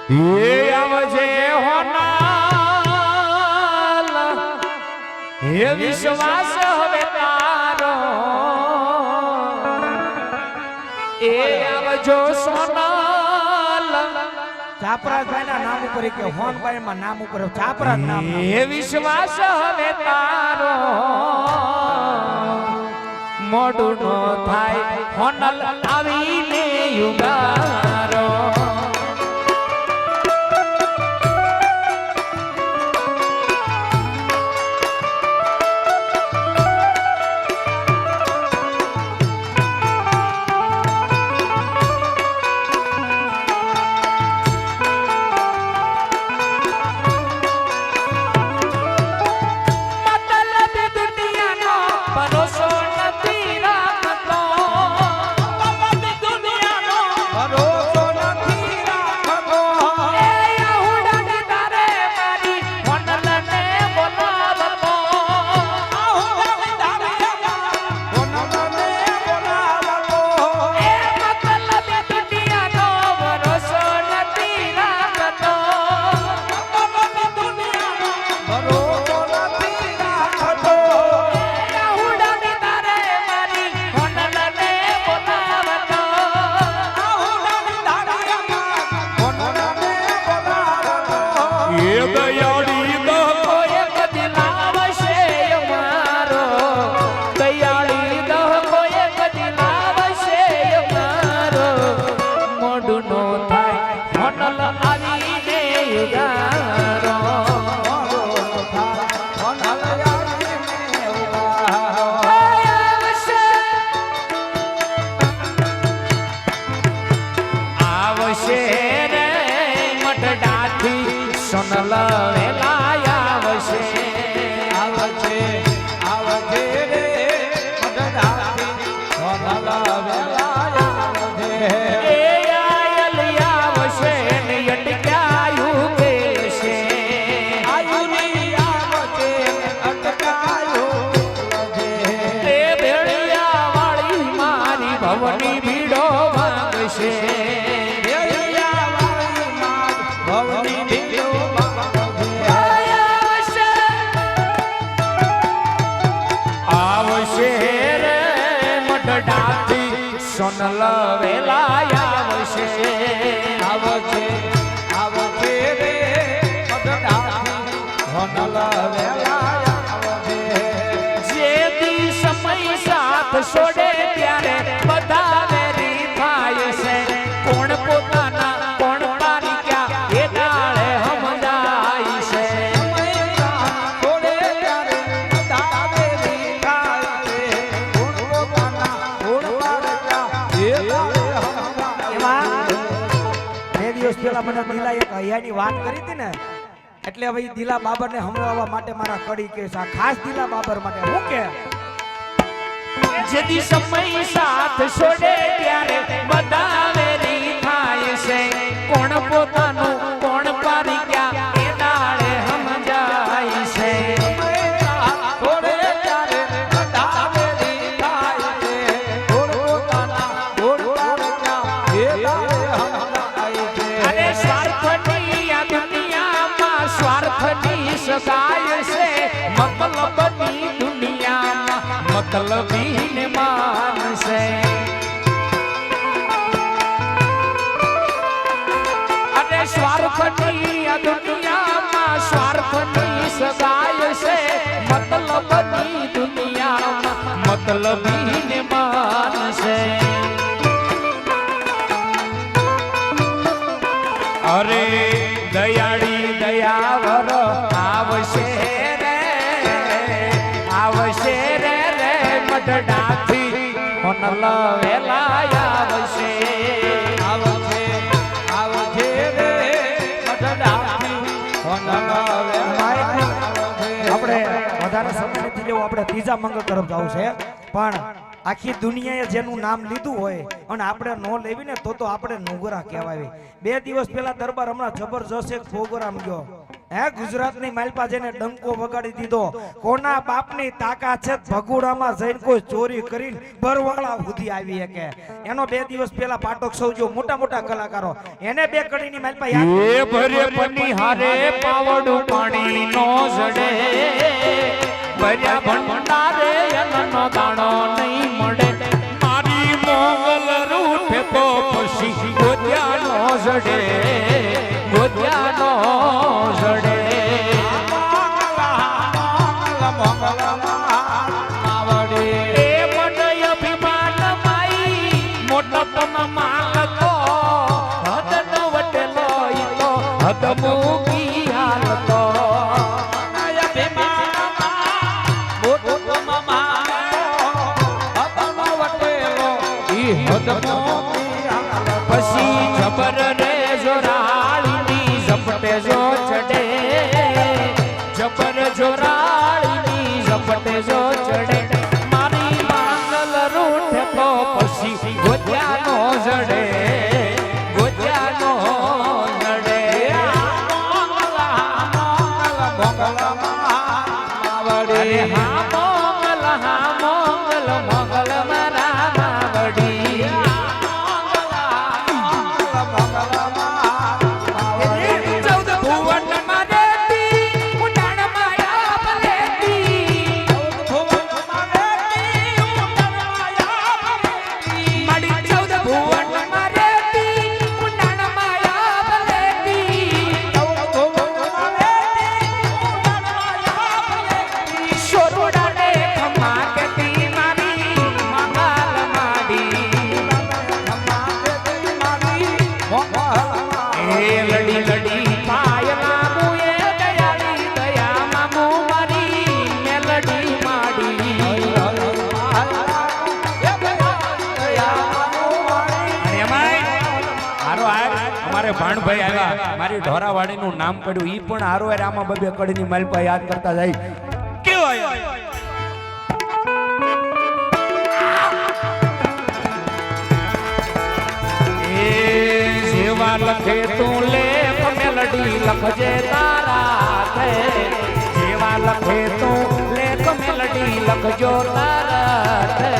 ये आवजे होनाल हे विश्वास हवे तारो ए आवजो सोनाल ચાપરાજ ભાઈ ના નામ ઉપર કે હોન ભાઈ માં નામ ઉપર ચાપરાજ નામ એ વિશ્વાસ હવે તારો મોડું નો થાય હોનલ આવીને યુગારો સોનલ વેલાયા આવશે આવજે આવજે રે મઢડાથી સોનલ વેલાયા આવજે એ આયલિયા આવશે ને અટકાયું કેલશે આયુની આવજે અટકાયું આવજે એ ભેળિયા વાળી મારી ભવની ભીડો માંગશે સોનલ વેલાયા આવશે આવજે આવજે રે મઢડાથી સોનલ વેલાયા આવજે જે દી સમય સાથ છોડે ત્યારે બધા વેરી થાય છે કોણ પોતાના કોણ પારી ક્યાં એ દાળે સમજાય છે છોડે ત્યારે બધા વેરી થાય છે કોણ પોતાના કોણ પારી ક્યાં એ દાળે સમજાય બે દિવસ પહેલા મને દિલા એક હૈયાની વાત કરી હતી ને એટલે હવે દિલા બાબરને હમણાવવા માટે મારા કડી કે છે ખાસ દિલા બાબર માટે હું કે જેદી સમય સાથ છોડે ત્યારે બધા વેરી થાય છે કોણ પોતાનું કોણ પારી ક્યાં એ દાડે સમજાય છે છોડે ત્યારે બધા વેરી થાય છે કોણ પોતાના કોણ પારી ક્યાં એ દાળે સમજાય છે અને સ્વાર્થની આ દુનિયામાં સ્વાર્થની સગાય છે મતલબની દુનિયામાં મતલબીને માનશે અને સ્વાર્થની આ દુનિયામાં સ્વાર્થની સગાય છે મતલબની દુનિયામાં મતલબીને માનશે અરે દયાળી દયાવર આવશે રે મઢડાથી હોનલ વેલાયા આવશે આવજે આવજે રે મઢડાથી હોનલ વેલાયા આવજે આપણે વધારે સમય નથી લેવો આપણે ત્રીજા મંગળ તરફ જવું છે પણ આખી દુનિયાએ જેનું નામ લીધું હોય અને આપણે નો લેવી ને તો આપણે નુગરા કહેવાય બે દિવસ પહેલા દરબાર હમણાં જબરજસ્ત એક પ્રોગ્રામ ગયો હે ગુજરાતની માલપા જેને ડંકો વગાડી દીધો કોના બાપની તાકાત છે ભગુડામાં જઈને કોઈ ચોરી કરીને બરવાળા સુધી આવી શકે એનો 2 દિવસ પહેલા પાટોક સૌજો મોટા મોટા કલાકારો એને 2 કડીની માલપા યાદ એ ભરે પની હારે પાવડું પાણી નો જડે ભર્યા ભંડારે એનો દાણો નહીં મળે મારી મોગલ રૂઠે તો પછી ગોત્યા નો જડે ગોત્યા નો જડે એ મને અભિમાન માઈ મોટો તમ માલકો હદ નો વટેલો ઈ તો હદ મૂકી હાલતો પછી જબર રે જોરાળીની ઝપટે જો ચડે જબર જોરાળીની ઝપટે જો ચડે મારી માંગલ રૂઠે તો પછી ગોત્યા નો જડે ગોત્યા નો જડે અરે હા મોગલ મોગલ મારા માવડી ચૌદ ભુવન માં રહેતી ઉડાણ માયા બલેતી મારી ચૌદ ભુવન માં રહેતી ઉડાણ માયા બલેતી સોરુડાને ખમા કેતી મારી મંગલ માડી એ લડી લડી પાયલા મુએ દયાળી દયા મામુ મારી મેલડી માડી અને એમાંય હારો અમારે ભાણભાઈ આવ્યા મારી ઢોરાવાડીનું નામ પડ્યું ઈ પણ હારો આમાં બબે કડીની માલપા યાદ કરતા જાય કેવો આવ્યો જેવા લખે તું લેખ મેલડી લખજે તારા થે જેવા લખે તું લેખ મેલડી લખજો તારા થે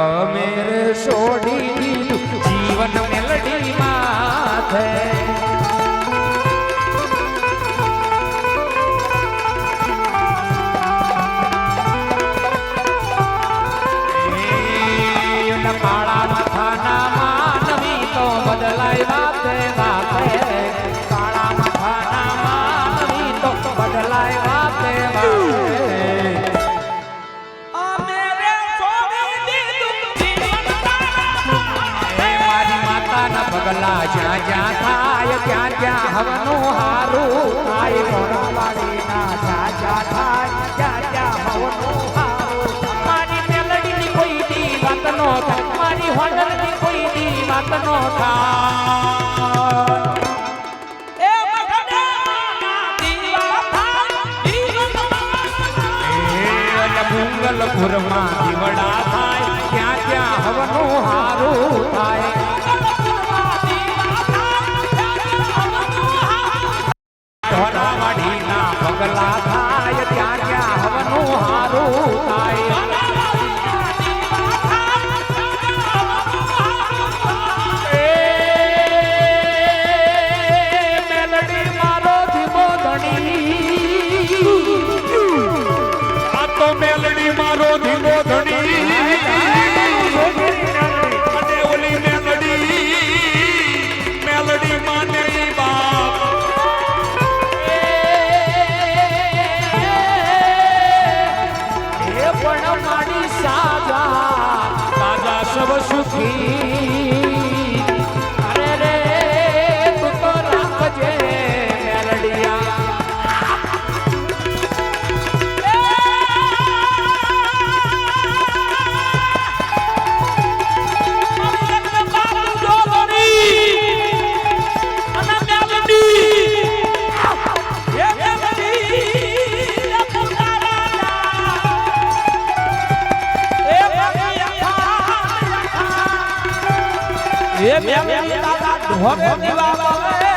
અમેરે છોડી દીધું જીવન મેલડી માથે કાળા માથાના માનવી તો બદલાય વાતે વાતે કાળા માથાના માનવી તો બદલાય વાતે વાતે મારી માતાના પગલા જ્યાં જ્યાં થાય ત્યાં ત્યાં હવનું હારું થાય ઘોડાવાળીના જ્યાં જ્યાં થાય ત્યાં ત્યાં હવનું હારું મારી મેલડીની કોઈ દી વાત નો થાય મારી હોનરની કોઈ દી વાત નો થાય મંગલપુરમાં દીવડા થાય ત્યાં ત્યાં હવનું હારું થાય ઢોરાવાડીના પગલા થાય ત્યાં ત્યાં હવનું હારું થાય મેલડી મારો ધીમો ધણી આ તો મેલડી મારો ધીમો ધણી અને ઓલી મેલડી માને બાપ એ પણ માડી સાજા સબ સુખી અરે રે તું તો રાખજે મેલડિયા એ મેલડી દાદા ઢોરે દીવા બાવે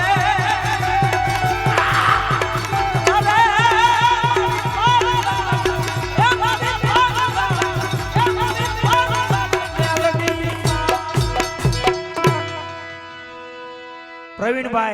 પ્રવીણભાઈ